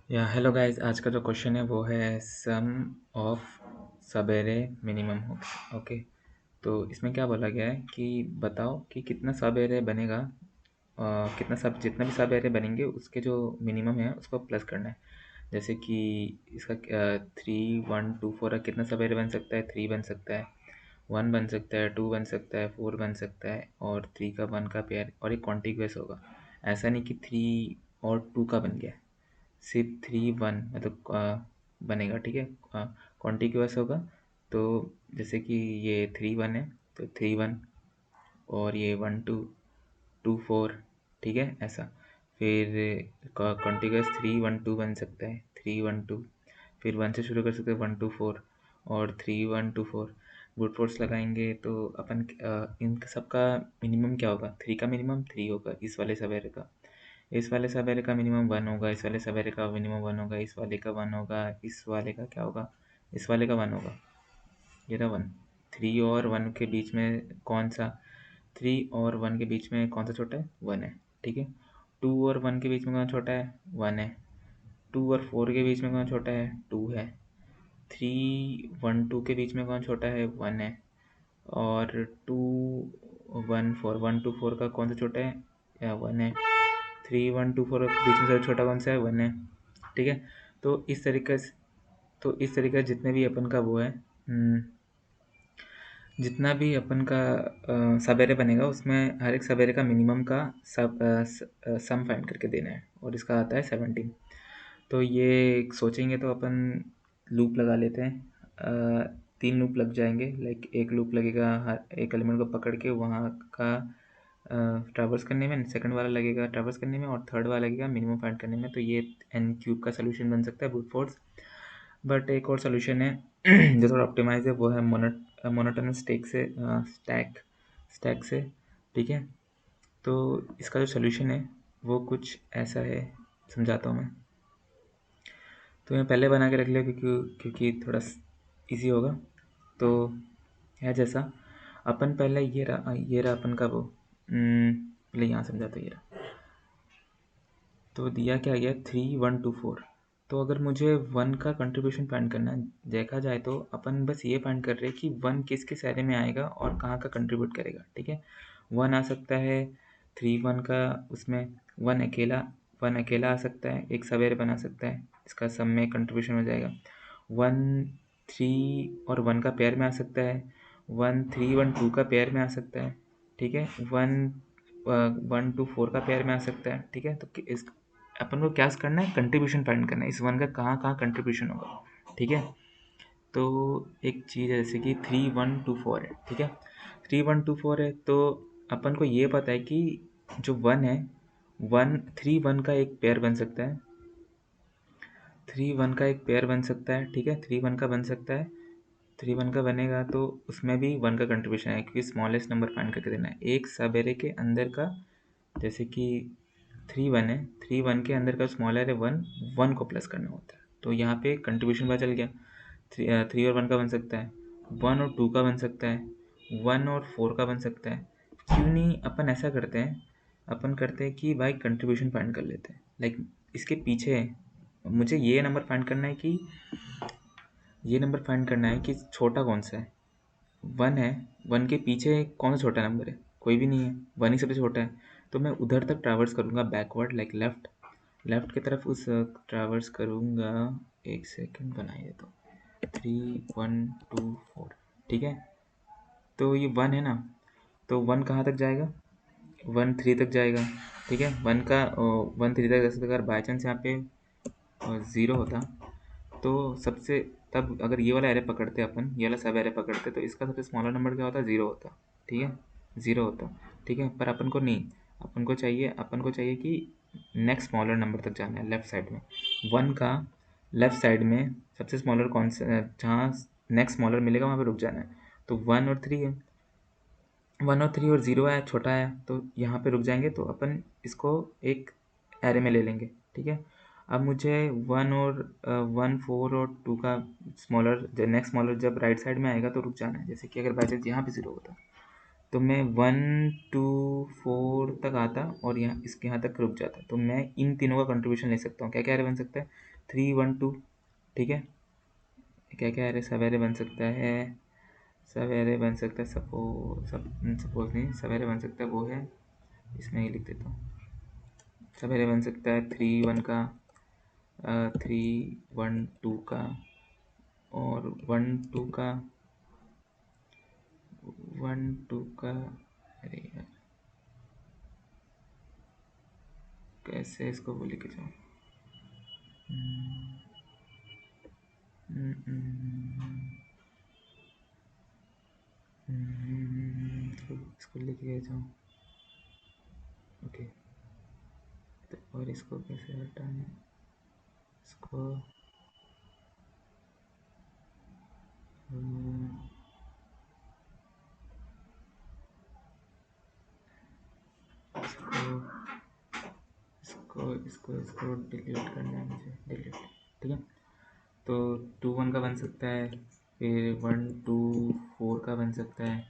या hello guys, आज का जो क्वेश्चन है वो है सम ऑफ सब एरे मिनिमम हो। ओके, तो इसमें क्या बोला गया है कि बताओ कि कितना सब एरे बनेगा। कितना सब जितना भी सब एरे बनेंगे उसके जो मिनिमम है उसको प्लस करना है। जैसे कि इसका 3 1 2 4 कितना सब एरे बन सकता है। 3 बन सकता है, 1 बन सकता है, 2 बन सकता है, 4 बन सकता है और 3 का 1 का पेयर और एक कॉन्टिग्यूअस होगा। ऐसा नहीं कि 3 और 2 का बन गया, सिर्फ 3 1 मतलब बनेगा। ठीक है, कॉन्टिग्यूअस होगा। तो जैसे कि ये 3 1 है तो 3 1 और ये 1 2 2 4। ठीक है, ऐसा फिर कॉन्टिग्यूअस 3 1 2 बन सकता है, 3 1 2। फिर 1 से शुरू कर सकते हैं, 1 2 4 और 3 1 2 4। गुड फोर्स लगाएंगे तो अपन इन सबका मिनिमम क्या होगा। 3 का मिनिमम 3 होगा इस वाले सवेरे का, इस वाले सवेरे का मिनिमम 1 होगा, इस वाले सवेरे का मिनिमम 1 होगा, इस वाले का 1 होगा, इस वाले का क्या होगा, इस वाले का 1 होगा। ये रहा 1। 3 और 1 के बीच में कौन सा, 3 और 1 के बीच में कौन सा छोटा है, 1 है। ठीक है, 2 और 1 के बीच में कौन छोटा है, 1 है। 2 और 4 के बीच में कौन छोटा है, 2 है। 3 1 2 के बीच में कौन छोटा है, 1 है। और 2 1 4 का कौन सा छोटा है, 1 है। 3 1 2 4 के बीच में सबसे छोटा कौन सा है, 1 है। ठीक है, तो इस तरीके से जितने भी अपन का वो है, जितना भी अपन का सवेरे बनेगा उसमें हर एक सवेरे का मिनिमम का सम फाइंड करके देना है और इसका आता है 17। तो ये सोचेंगे तो अपन लूप लगा लेते हैं। 3 लूप लग जाएंगे, लाइक एक लूप लगेगा हर एक एलिमेंट को पकड़ के वहाँ का ट्रैवर्स करने में, सेकंड वाला लगेगा ट्रैवर्स करने में और थर्ड वाला लगेगा मिनिमम फाइंड करने में। तो ये n क्यूब का सोल्यूशन बन सकता है ब्रूट फोर्स। बट एक और सोल्यूशन है जो थोड़ा ऑप्टिमाइज है, वो है मोनोटोनस स्टैक से। ठीक है, तो इसका जो सोल्यूशन है वो कुछ ऐसा है, समझाता हूँ मैं। तो मैं पहले बना के रख लिया क्योंकि थोड़ा इजी होगा। तो है जैसा अपन पहले ये रहा अपन का वो, पहले यहाँ समझाता ये रहा। तो दिया क्या गया, 3 1 2 4। तो अगर मुझे 1 का कंट्रीब्यूशन फाइंड करना है, देखा जाए तो अपन बस ये फाइंड कर रहे हैं कि 1 किस किस एरे में आएगा और कहाँ का कंट्रीब्यूट करेगा। ठीक है, 1 आ सकता है 3 1 का, उसमें 1 अकेला आ सकता है, एक सवेरे बना सकता है, इसका सब में कंट्रीब्यूशन हो जाएगा। 1 3 और 1 का पेयर में आ सकता है, 1 3 1 2 का पेयर में आ सकता है। ठीक है, 1 1 2 4 का पेयर में आ सकता है। ठीक है, तो इस अपन को क्या करना है, कंट्रीब्यूशन फाइंड करना है इस 1 का कहाँ कहाँ कंट्रीब्यूशन होगा। ठीक है, तो एक चीज़ है जैसे कि 3 1 2 4 है। ठीक है, 3 1 2 4 है तो अपन को ये पता है कि जो 1 है, 1 3 1 का एक पेयर बन सकता है, 3 1 का एक पेयर बन सकता है। ठीक है, 3 1 का बन सकता है, 3 1 का बनेगा तो उसमें भी 1 का कंट्रीब्यूशन है क्योंकि स्मॉलेस्ट नंबर फाइंड करके देना है एक सब एरे के अंदर का। जैसे कि 3 1 है, 3 1 के अंदर का स्मॉलर है 1, 1 को प्लस करना होता है। तो यहाँ पे कंट्रीब्यूशन पता चल गया। 3 और 1 का बन सकता है, 1 और 2 का बन सकता है, 1 और 4 का बन सकता है। क्यों नहीं अपन ऐसा करते हैं, अपन करते हैं कि भाई कंट्रीब्यूशन फाइंड कर लेते हैं। लाइक इसके पीछे मुझे ये नंबर फाइंड करना है कि छोटा कौन सा है। 1 है, 1 के पीछे कौन सा छोटा नंबर है, कोई भी नहीं है, 1 ही सबसे छोटा है। तो मैं उधर तक ट्रैवर्स करूँगा बैकवर्ड, लाइक लेफ्ट की तरफ उस ट्रैवर्स करूँगा। एक सेकंड बनाइए, तो 3 1 2 4। ठीक है, तो ये 1 है ना, तो 1 कहाँ तक जाएगा, 1 3 तक जाएगा। ठीक है, 1 3 तक जा सकता है। अगर बाई चांस यहाँ पे 0 होता तो सबसे, तब अगर ये वाला एरे पकड़ते अपन, ये वाला सब एरे पकड़ते तो इसका सबसे स्मॉलर नंबर क्या होता, 0 होता। ठीक है, 0 होता। ठीक है, पर अपन को नहीं, अपन को चाहिए कि नेक्स्ट स्मॉलर नंबर तक जाना है लेफ्ट साइड में। 1 का लेफ्ट साइड में सबसे स्मॉलर कौन सा, जहाँ नेक्स्ट स्मॉलर मिलेगा वहाँ पे रुक जाना है। तो 1 और 3 है, 1 और 3 और 0 है, छोटा है, तो यहाँ पे रुक जाएंगे। तो अपन इसको एक एरे में ले लेंगे। ठीक है, अब मुझे 1 4 और 2 का स्मॉलर, नेक्स्ट स्मॉलर जब राइट साइड में आएगा तो रुक जाना है। जैसे कि अगर बाई चांस यहाँ पे 0 होता तो मैं 1 2 4 तक आता और यहाँ इसके यहाँ तक रुक जाता। तो मैं इन तीनों का कंट्रीब्यूशन ले सकता हूँ। क्या क्या एरे बन सकता है? 3 1 2। ठीक है, क्या क्या एरे सब एरे बन सकता है? सब एरे बन सकता है, सपोज नहीं, सब एरे बन सकता है वो है, इसमें ही लिख देता हूँ। सब एरे बन सकता है 3 1 का, 3 1 2 का, और 1 2 का, 1 2 का। अरे यार, कैसे इसको वो लेके जाऊँ? इसको लेके जाऊँ। ओके, तो और इसको कैसे हटाएं? इसको इसको इसको इसको इसको डिलीट करना है मुझे, डिलीट। ठीक है, तो 2 1 का बन सकता है, फिर 1 2 4 का बन सकता है।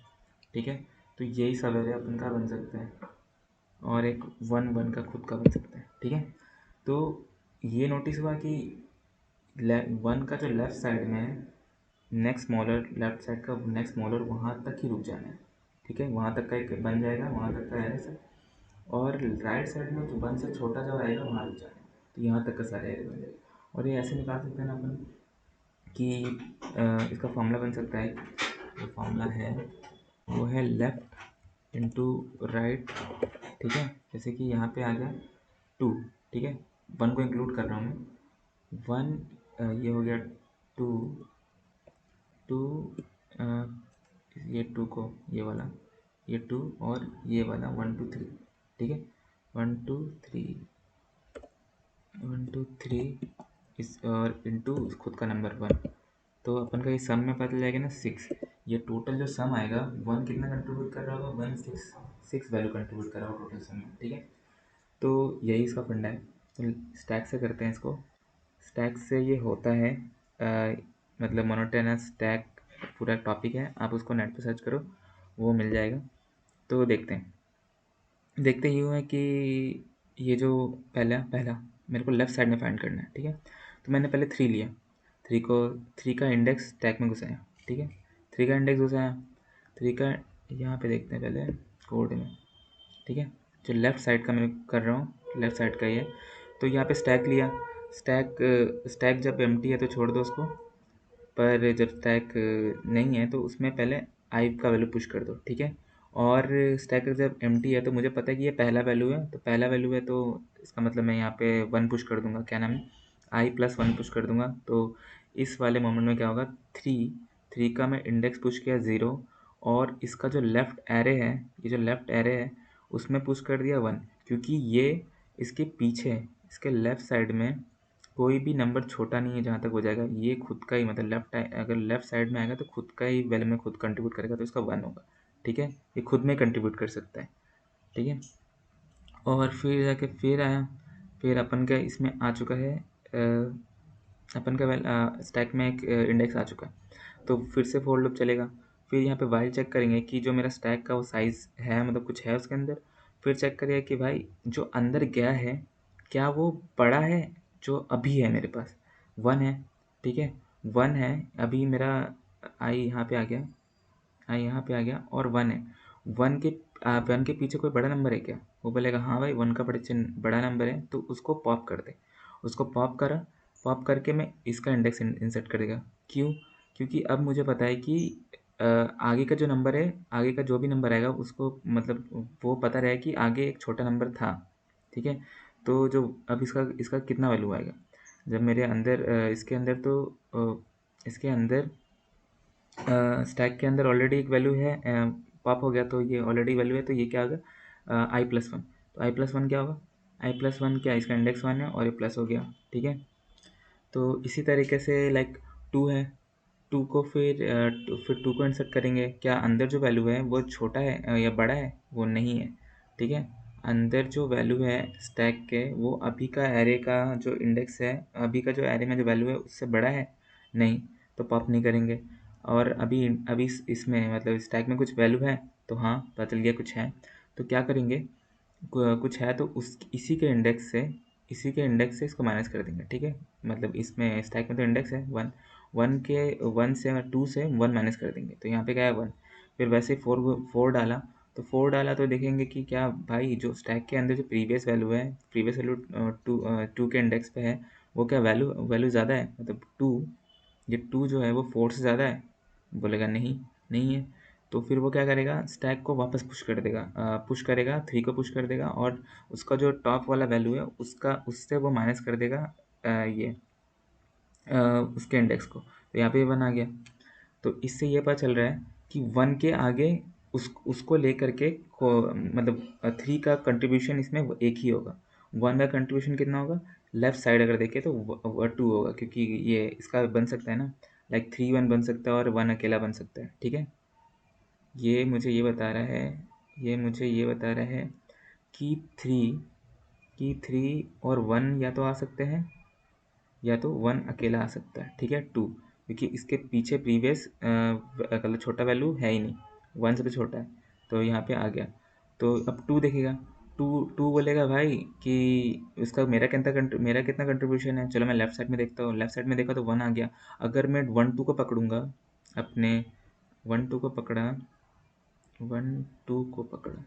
ठीक है, तो यही सब है अपन का बन सकता है, और एक 1 1 का खुद का बन सकता है। ठीक है, तो ये नोटिस हुआ कि 1 का जो लेफ्ट साइड में है, नेक्स्ट स्मॉलर, लेफ्ट साइड का नेक्स्ट स्मॉलर वहाँ तक ही रुक जाना है। ठीक है, वहाँ तक का एक बन जाएगा, वहाँ तक का है सर। और राइट साइड में जो 1 से छोटा जो आएगा वहाँ रुक जाना है, तो यहाँ तक का सारे एरे बन जाएगा। और ये ऐसे निकाल सकते हैं ना अपन कि इसका फॉर्मूला बन सकता है, जो फॉर्मूला है वो है लेफ्ट इंटू राइट। ठीक है, जैसे कि यहाँ पे आ गया 2। ठीक है, 1 को इंक्लूड कर रहा हूँ मैं। 1 ये हो गया 2 2, ये 2 को ये वाला, ये 2 और ये वाला 1 2 3। ठीक है, 1 2 3, 1 2 3 इस और इंटू खुद का नंबर 1। तो अपन का ये सम में पता चलेगा ना 6। ये टोटल जो सम आएगा, 1 कितना कंट्रीब्यूट कर रहा होगा? 1 6 6 वैल्यू कंट्रीब्यूट कर रहा होगा टोटल सम में। ठीक है, तो यही इसका फंडा है। तो स्टैक से करते हैं इसको। स्टैक से ये होता है मतलब मोनोटोनस स्टैक पूरा टॉपिक है, आप उसको नेट पे सर्च करो, वो मिल जाएगा। तो देखते ही हुआ है कि ये जो पहला पहला मेरे को लेफ़्ट साइड में फाइंड करना है। ठीक है, तो मैंने पहले 3 लिया, 3 का इंडेक्स स्टैक में घुसाया। ठीक है, 3 का इंडेक्स घुसाया, 3 का यहाँ पे देखते हैं पहले कोड में। ठीक है, जो लेफ़्ट साइड का मैं कर रहा हूँ, लेफ़्ट साइड का ही है। तो यहाँ पे स्टैक लिया, स्टैक जब एम्प्टी है तो छोड़ दो उसको, पर जब स्टैक नहीं है तो उसमें पहले आई का वैल्यू पुश कर दो। ठीक है, और स्टैक जब एम्प्टी है तो मुझे पता है कि ये पहला वैल्यू है, तो पहला वैल्यू है तो इसका मतलब मैं यहाँ पे 1 पुश कर दूंगा, क्या नाम है, i+1 पुश कर दूंगा। तो इस वाले मोमेंट में क्या होगा, 3 का मैं इंडेक्स पुश किया 0, और इसका जो लेफ़्ट एरे है, ये जो लेफ़्ट एरे है उसमें पुश कर दिया 1, क्योंकि ये इसके पीछे, इसके लेफ़्ट साइड में कोई भी नंबर छोटा नहीं है जहाँ तक हो जाएगा। ये खुद का ही मतलब अगर लेफ्ट साइड में आएगा तो खुद का ही वैल्यू में खुद कंट्रीब्यूट करेगा, तो इसका 1 होगा। ठीक है, ये खुद में कंट्रीब्यूट कर सकता है। ठीक है, और फिर जाके फिर आया, फिर अपन का इसमें आ चुका है अपन का स्टैक में एक इंडेक्स आ चुका है, तो फिर से फोर लूप चलेगा। फिर यहाँ पे वाइल चेक करेंगे कि जो मेरा स्टैक का वो साइज़ है, मतलब कुछ है उसके अंदर। फिर चेक करिए कि भाई जो अंदर गया है क्या वो बड़ा है जो अभी है मेरे पास, 1 है। ठीक है, 1 है अभी मेरा, आई यहाँ पे आ गया, आई यहाँ पे आ गया और 1 है। 1 के पीछे कोई बड़ा नंबर है क्या? वो बोलेगा हाँ भाई 1 का बड़ा नंबर है, तो उसको पॉप कर दे। उसको पॉप करा, पॉप करके मैं इसका इंडेक्स इंसर्ट करेगा। क्यों? क्योंकि अब मुझे पता है कि आगे का जो नंबर है, आगे का जो भी नंबर आएगा उसको मतलब वो पता रहे कि आगे एक छोटा नंबर था। ठीक है, तो जो अब इसका इसका कितना वैल्यू आएगा जब मेरे अंदर इसके अंदर, तो इसके अंदर स्टैक के अंदर ऑलरेडी एक वैल्यू है, पॉप हो गया, तो ये ऑलरेडी वैल्यू है, तो ये क्या होगा, i+1। तो i+1 क्या होगा, i+1 क्या, इसका इंडेक्स 1 है और ये प्लस हो गया। ठीक है, तो इसी तरीके से लाइक 2 है, 2 को फिर 2 को इंसर्ट करेंगे। क्या अंदर जो वैल्यू है वो छोटा है या बड़ा है? वो नहीं है। ठीक है, अंदर जो वैल्यू है स्टैक के, वो अभी का एरे का जो इंडेक्स है, अभी का जो एरे में जो वैल्यू है उससे बड़ा है? नहीं, तो पॉप नहीं करेंगे। और अभी अभी इसमें मतलब स्टैक में कुछ वैल्यू है? तो हाँ पता चल गया कुछ है। तो क्या करेंगे, कुछ है तो उस इसी के इंडेक्स से इसको माइनस कर देंगे, ठीक है। मतलब इसमें स्टैक में तो इंडेक्स है वन, वन से टू से वन माइनस कर देंगे, तो यहाँ पे क्या है वन। फिर वैसे फोर फोर डाला, तो फोर डाला तो देखेंगे कि क्या भाई जो स्टैक के अंदर जो प्रीवियस वैल्यू टू टू के इंडेक्स पे है, वो क्या वैल्यू वैल्यू ज़्यादा है, मतलब टू, ये टू जो है वो फोर से ज़्यादा है। बोलेगा नहीं, नहीं है। तो फिर वो क्या करेगा, स्टैक को वापस पुश कर देगा, पुश करेगा, थ्री को पुश कर देगा, और उसका जो टॉप वाला वैल्यू है उसका उससे वो माइनस कर देगा ये उसके इंडेक्स को। तो यहाँ पे वन आ गया। तो इससे ये पता चल रहा है कि वन के आगे उसको लेकर के मतलब थ्री का कंट्रीब्यूशन इसमें एक ही होगा। वन का कंट्रीब्यूशन कितना होगा, लेफ्ट साइड अगर देखें तो टू होगा, क्योंकि ये इसका बन सकता है ना, लाइक थ्री वन बन सकता है और वन अकेला बन सकता है, ठीक है। ये मुझे ये बता रहा है, ये मुझे ये बता रहा है कि थ्री और वन या तो आ सकते हैं, या तो वन अकेला आ सकता है, ठीक है। टू, क्योंकि इसके पीछे प्रीवियस मतलब छोटा वैल्यू है ही नहीं, वन से तो छोटा है, तो यहाँ पे आ गया। तो अब टू देखेगा, टू टू बोलेगा भाई कि इसका मेरा कितना कंट्रीब्यूशन है। चलो मैं लेफ्ट साइड में देखता हूँ, लेफ्ट साइड में देखा तो वन आ गया। अगर मैं वन टू को पकड़ूंगा, अपने वन टू को पकड़ा, वन टू को पकड़ा,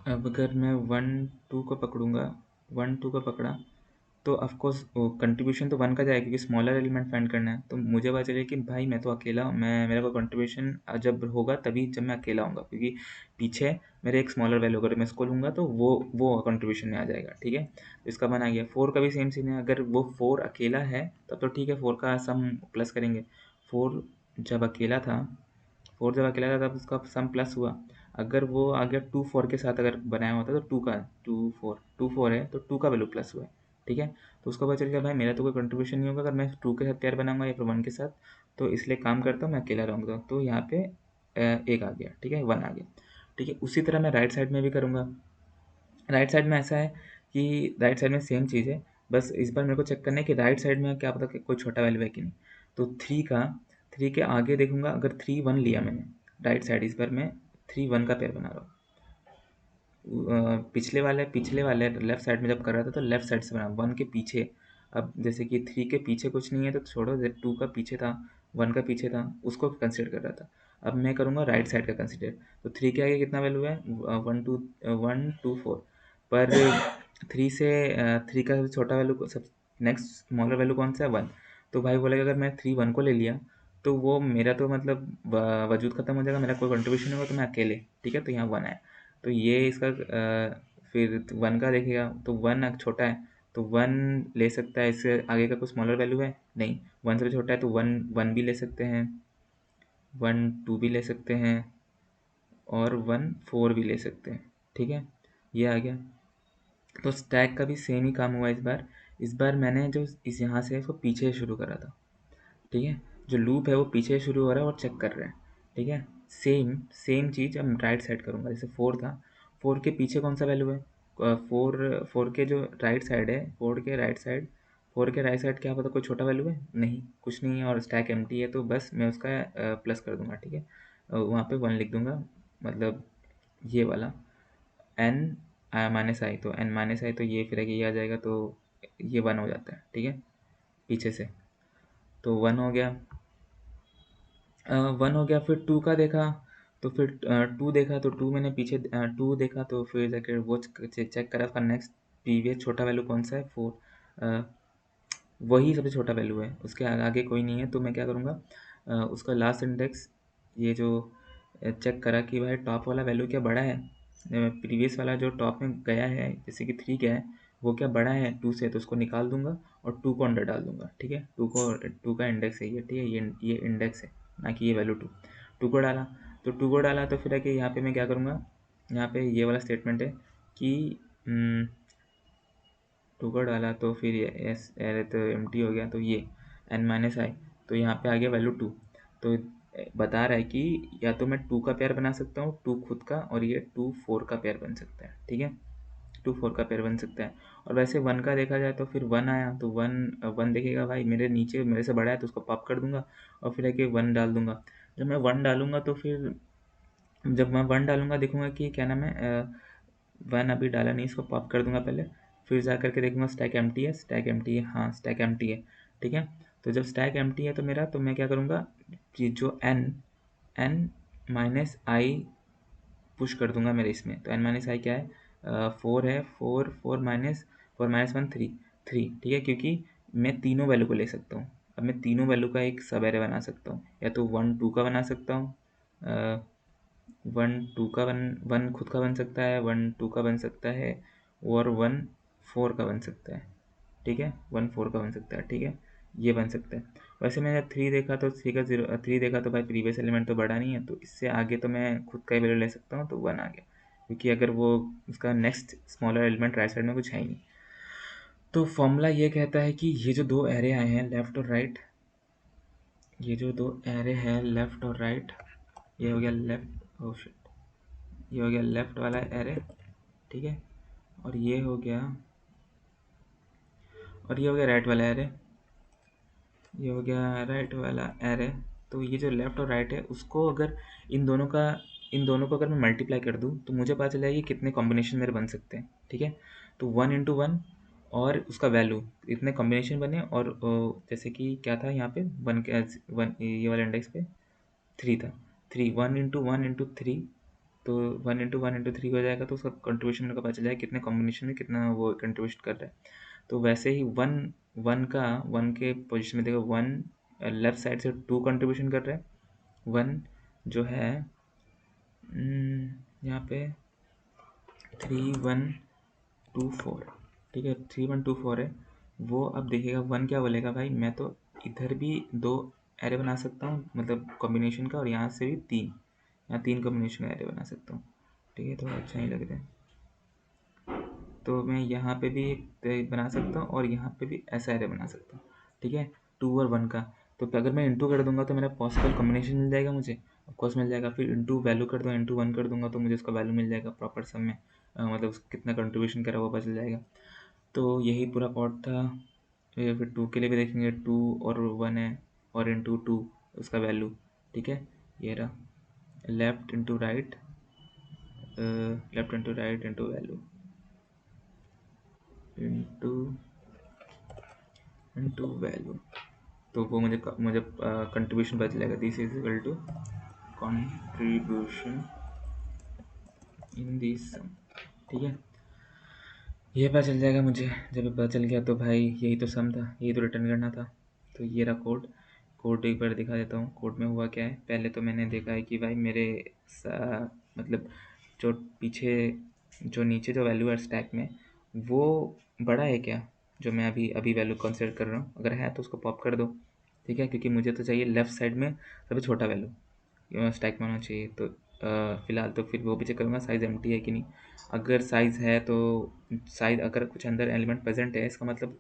अब अगर मैं वन टू को पकड़ूंगा, वन टू को पकड़ा, तो ऑफ कोर्स कंट्रीब्यूशन तो वन का जाएगा, क्योंकि स्मॉलर एलिमेंट फाइंड करना है। तो मुझे पता चले कि भाई मैं तो अकेला हूँ, मैं मेरा को कंट्रीब्यूशन जब होगा तभी जब मैं अकेला हूँगा, क्योंकि पीछे मेरे एक स्मॉलर वैल्यू अगर मैं इसको लूँगा तो वो कंट्रीब्यूशन में आ जाएगा, ठीक है। तो इसका बना गया। फोर का भी सेम सीन है, अगर वो फोर अकेला है तब तो ठीक है, फोर का सम प्लस करेंगे। फोर जब अकेला था फोर जब अकेला था तब उसका सम प्लस हुआ। अगर वो आ गया टू फोर के साथ अगर बनाया होता तो टू फोर है तो टू का वैल्यू प्लस हुआ है, ठीक है। तो उसका पता चल गया भाई मेरा तो कोई कंट्रीब्यूशन नहीं होगा अगर मैं टू के साथ पेयर बनाऊंगा या फिर वन के साथ, तो इसलिए काम करता हूँ मैं अकेला रहूँगा। तो यहाँ पे एक आ गया, ठीक है, वन आ गया, ठीक है। उसी तरह मैं राइट साइड में भी करूँगा। राइट साइड में ऐसा है कि राइट साइड में सेम चीज़ है, बस इस बार मेरे को चेक करना है कि राइट साइड में क्या पता कि कोई छोटा वैल्यू है कि नहीं। तो थ्री के आगे देखूंगा, अगर थ्री वन लिया मैंने राइट साइड, इस बार मैं थ्री वन का पेयर बना रहा हूँ। पिछले वाले लेफ्ट साइड में जब कर रहा था तो लेफ्ट साइड से बना वन के पीछे। अब जैसे कि थ्री के पीछे कुछ नहीं है तो छोड़ो, टू का पीछे था, वन का पीछे था, उसको कंसिडर कर रहा था। अब मैं करूँगा राइट साइड का कंसिडर। तो थ्री के आगे कितना वैल्यू है, वन टू फोर, पर थ्री का सबसे छोटा वैल्यू सब नेक्स्ट स्मॉलर वैल्यू कौन सा है, वन। तो भाई बोलेगा अगर मैं थ्री वन को ले लिया तो वो मेरा तो मतलब वजूद खत्म हो जाएगा, मेरा कोई कंट्रीब्यूशन होगा तो मैं अकेले, ठीक है। तो यहाँ वन है, तो ये इसका फिर वन का देखेगा तो वन छोटा है, तो वन ले सकता है, इससे आगे का कोई स्मॉलर वैल्यू है नहीं, वन से भी छोटा है तो वन वन भी ले सकते हैं, वन टू भी ले सकते हैं, और वन फोर भी ले सकते हैं, ठीक है। ये आ गया। तो स्टैक का भी सेम ही काम हुआ इस बार मैंने जो इस यहाँ से इसको पीछे शुरू करा था, ठीक है। जो लूप है वो पीछे शुरू हो रहा है और चेक कर रहे हैं, ठीक है। सेम सेम चीज़ अब राइट साइड करूँगा, जैसे फोर था, फोर के पीछे कौन सा वैल्यू है, फोर फोर के जो राइट साइड है, फोर के राइट साइड क्या पता कोई छोटा वैल्यू है नहीं, कुछ नहीं है, और स्टैक एम्प्टी है, तो बस मैं उसका प्लस कर दूंगा, ठीक है। वहाँ पे वन लिख दूंगा, मतलब ये वाला एन माइनस आई, तो एन माइनस आई तो ये फिर आगे ये आ जाएगा, तो ये वन हो जाता है, ठीक है, पीछे से। तो वन हो गया, वन हो गया। फिर टू का देखा, तो फिर टू देखा तो टू मैंने पीछे टू देखा, तो फिर जाकर वो चेक करा उसका नेक्स्ट प्रीवियस छोटा वैल्यू कौन सा है, फोर, वही सबसे छोटा वैल्यू है, उसके आगे कोई नहीं है। तो मैं क्या करूँगा, उसका लास्ट इंडेक्स, ये जो चेक करा कि भाई टॉप वाला वैल्यू क्या बड़ा है, प्रीवियस वाला जो टॉप में गया है जैसे कि थ्री गया है, वो क्या बड़ा है टू से, तो उसको निकाल दूंगा और टू को अंडर डाल दूंगा, ठीक है। टू का इंडेक्स है ये, ठीक है, ये इंडेक्स है, ना कि ये वैल्यू टू। टू को डाला, तो टू को डाला तो फिर आके यहाँ पे मैं क्या करूँगा, यहाँ पे ये वाला स्टेटमेंट है कि टू को डाला तो फिर ये एस अरे तो एम हो गया, तो ये एन माइनस आई, तो यहाँ पे आ गया वैल्यू टू। तो बता रहा है कि या तो मैं टू का पेयर बना सकता हूँ, टू खुद का, और ये टू फोर का पेयर बन सकता है, ठीक है, टू फोर का पेयर बन सकता है। और वैसे वन का देखा जाए तो फिर वन आया तो वन वन देखेगा भाई मेरे नीचे मेरे से बड़ा है तो उसको पॉप कर दूंगा, और फिर आके वन डाल दूंगा। जब मैं वन डालूंगा तो फिर जब मैं 1 डालूँगा देखूँगा कि क्या नाम है 1 अभी डाला नहीं, इसको पॉप कर दूँगा पहले, फिर जा कर के देखूँगा स्टैक एम्प्टी है, स्टैक एम्प्टी है, हाँ स्टैक एम्प्टी है, ठीक है। तो जब स्टैक एम्प्टी है तो मेरा, तो मैं क्या करूँगा कि जो n माइनस आई पुश कर दूंगा मेरे इसमें। तो n माइनस आई क्या है, 4 है, 4 1 3 3, ठीक है, क्योंकि मैं तीनों वैल्यू को ले सकता हूँ। अब मैं तीनों वैल्यू का एक सब एरे बना सकता हूँ, या तो 1 2 का बना सकता हूँ, 1 2 का 1 खुद का बन सकता है, 1 2 का बन सकता है, और 1 4 का बन सकता है, ठीक है, 1 4 का बन सकता है, ठीक है, ये बन सकता है। वैसे मैंने 3 देखा तो 3 का 0 3 देखा तो भाई प्रीवियस एलिमेंट तो बड़ा नहीं है, तो इससे आगे तो मैं खुद का ही वैल्यू ले सकता हूँ, तो 1 आ गया, क्योंकि अगर वो उसका next smaller element right side में कुछ है ही नहीं। तो फॉर्मूला ये कहता है कि ये जो दो एरे आए हैं लेफ्ट और राइट, ये जो दो एरे हैं लेफ्ट और राइट, ये हो गया लेफ्ट, ओ शिट, ये हो गया लेफ्ट वाला एरे, ठीक है, और ये हो गया, और ये हो गया राइट वाला एरे, ये हो गया राइट वाला एरे। तो ये जो लेफ्ट और राइट है उसको अगर इन दोनों का इन दोनों को अगर मैं मल्टीप्लाई कर दूँ तो मुझे पता चला है कि कितने कॉम्बिनेशन मेरे बन सकते हैं, ठीक है। तो 1 इंटू 1 और उसका वैल्यू, इतने कॉम्बिनेशन बने, और जैसे कि क्या था यहाँ पे 1 के 1 ये वाले इंडेक्स पे 3 था, 3 1 इंटू 3, तो 1 इंटू 3 हो जाएगा, तो उसका कंट्रीब्यूशन मेरे को पता चल जाएगा कितने कॉम्बिनेशन में कितना वो कंट्रीब्यूशन कर रहा है। तो वैसे ही वन वन के पोजीशन में देखो, 1 लेफ्ट साइड से 2 कंट्रीब्यूशन कर रहा है, 1 जो है यहाँ पे 3 1 2 4, ठीक है, 3 1 2 4 है। वो अब देखेगा 1 क्या बोलेगा, भाई मैं तो इधर भी 2 एरे बना सकता हूँ, मतलब कॉम्बिनेशन का, और यहाँ से भी 3, यहाँ 3 कॉम्बिनेशन का एरे बना सकता हूँ, ठीक है, थोड़ा अच्छा नहीं लग रहा है। तो मैं यहाँ पे भी एक बना सकता हूँ, और यहाँ पे भी ऐसा एरे बना सकता हूँ, ठीक है, 2 और 1 का। तो अगर मैं इंटू कर दूंगा तो मेरा पॉसिबल कॉम्बिनेशन मिल जाएगा मुझे, ऑफकोर्स मिल जाएगा। फिर इंटू वैल्यू कर दूँगा, इंटू 1 कर दूंगा तो मुझे उसका वैल्यू मिल जाएगा प्रॉपर सम में, मतलब कितना कंट्रीब्यूशन करा वो पता चल जाएगा। तो यही पूरा कोड था। फिर 2 के लिए भी देखेंगे, 2 और 1 है, और इंटू 2 उसका वैल्यू, ठीक है, ये रहा, left into right, left into right into value, into into value, तो वो मुझे कंट्रीब्यूशन पता चलेगा, this is equal to contribution in this sum, ठीक है, ये पता चल जाएगा मुझे। जब ये पता चल गया तो भाई यही तो सम था, यही तो रिटर्न करना था। तो ये रहा कोड, कोड एक बार दिखा देता हूँ। कोड में हुआ क्या है, पहले तो मैंने देखा है कि भाई मेरे मतलब जो पीछे जो नीचे जो वैल्यू है स्टैक में, वो बड़ा है क्या, जो मैं अभी अभी वैल्यू कंसिडर कर रहा हूँ, अगर है तो उसको पॉप कर दो, ठीक है, क्योंकि मुझे तो चाहिए लेफ़्ट साइड में सबसे छोटा वैल्यू स्टैक में होना चाहिए। तो फ़िलहाल तो फिर वो भी चेक करूँगा साइज़ एम्प्टी है कि नहीं। अगर साइज़ है तो साइज़, अगर कुछ अंदर एलिमेंट प्रेजेंट है, इसका मतलब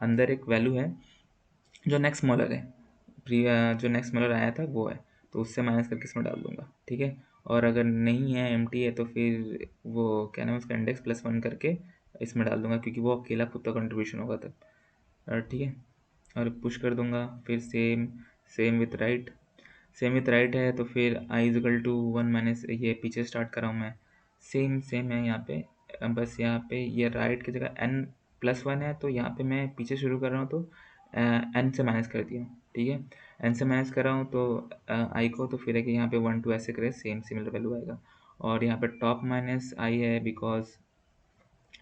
अंदर एक वैल्यू है जो नेक्स्ट स्मॉलर है, जो नेक्स्ट स्मॉलर आया था वो है, तो उससे माइनस करके इसमें डाल दूंगा, ठीक है। और अगर नहीं है, एम्प्टी है, तो फिर वो क्या नाम है उसका इंडेक्स +1 करके इसमें डाल दूंगा, क्योंकि वो अकेला खुद का कंट्रीब्यूशन होगा तब, ठीक है। और पुश कर दूंगा, फिर same same with right, same with right है, तो फिर आई इजकल टू 1 माइनस, ये पीछे स्टार्ट कर रहा हूँ मैं, सेम सेम है यहाँ पे, बस यहाँ पे ये राइट की जगह n+1 है, तो यहाँ पे मैं पीछे शुरू कर रहा हूँ, तो n से माइनस कर दिया, ठीक है, n से माइनस कर रहा हूँ तो आई को, तो फिर है कि यहाँ पे 1 2 ऐसे करे, सेम सिमिलर वैल्यू आएगा। और यहाँ पे टॉप माइनस आई है, बिकॉज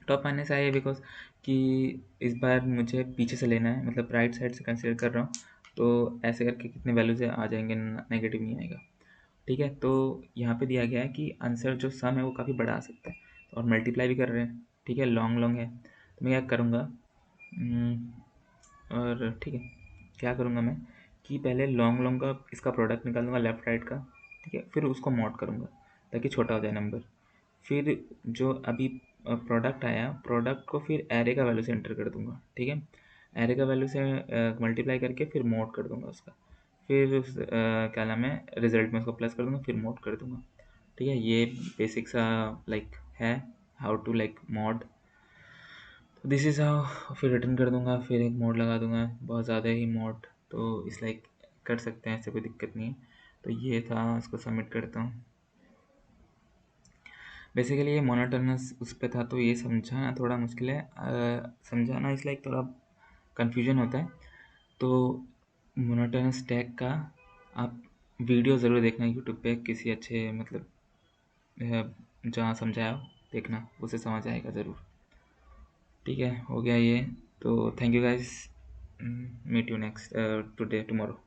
टॉप माइनस आई है बिकॉज कि इस बार मुझे पीछे से लेना है, मतलब राइट साइड से कंसिडर कर रहा हूँ, तो ऐसे करके कितने वैल्यूज आ जाएंगे, नेगेटिव नहीं आएगा, ठीक है। तो यहाँ पे दिया गया है कि आंसर जो सम है वो काफ़ी बड़ा आ सकता है, और मल्टीप्लाई भी कर रहे हैं, ठीक है, लॉन्ग लॉन्ग है, तो मैं क्या करूँगा, और ठीक है, क्या करूँगा मैं कि पहले लॉन्ग लॉन्ग का इसका प्रोडक्ट निकाल दूँगा लेफ्ट राइट का, ठीक है, फिर उसको मॉड करूँगा ताकि छोटा हो जाए नंबर। फिर जो अभी प्रोडक्ट आया, प्रोडक्ट को फिर एरे का वैल्यू से एंटर कर दूँगा, ठीक है, एरे का वैल्यू से मल्टीप्लाई करके फिर मोड कर दूँगा उसका, फिर क्या नाम है रिजल्ट में उसको प्लस कर दूँगा, फिर मोड कर दूँगा, ठीक है। ये बेसिक सा लाइक है, हाउ टू लाइक मॉड। तो दिस इज़ हाउ, फिर रिटर्न कर दूँगा, फिर एक मोड लगा दूँगा, बहुत ज़्यादा ही मोड, तो इस लाइक कर सकते हैं, ऐसे कोई दिक्कत नहीं है। तो ये था, इसको सबमिट करता हूँ। बेसिकली ये मोनोटोनस उस पे था, तो ये समझाना थोड़ा मुश्किल है। समझाना इस लाइक थोड़ा कन्फ्यूजन होता है। तो मोनोटोनस टैग का आप वीडियो ज़रूर देखना यूट्यूब पे, किसी अच्छे मतलब जहाँ समझाया हो देखना, उसे समझ आएगा ज़रूर। ठीक है, हो गया ये। तो thank you guys, meet you next today tomorrow.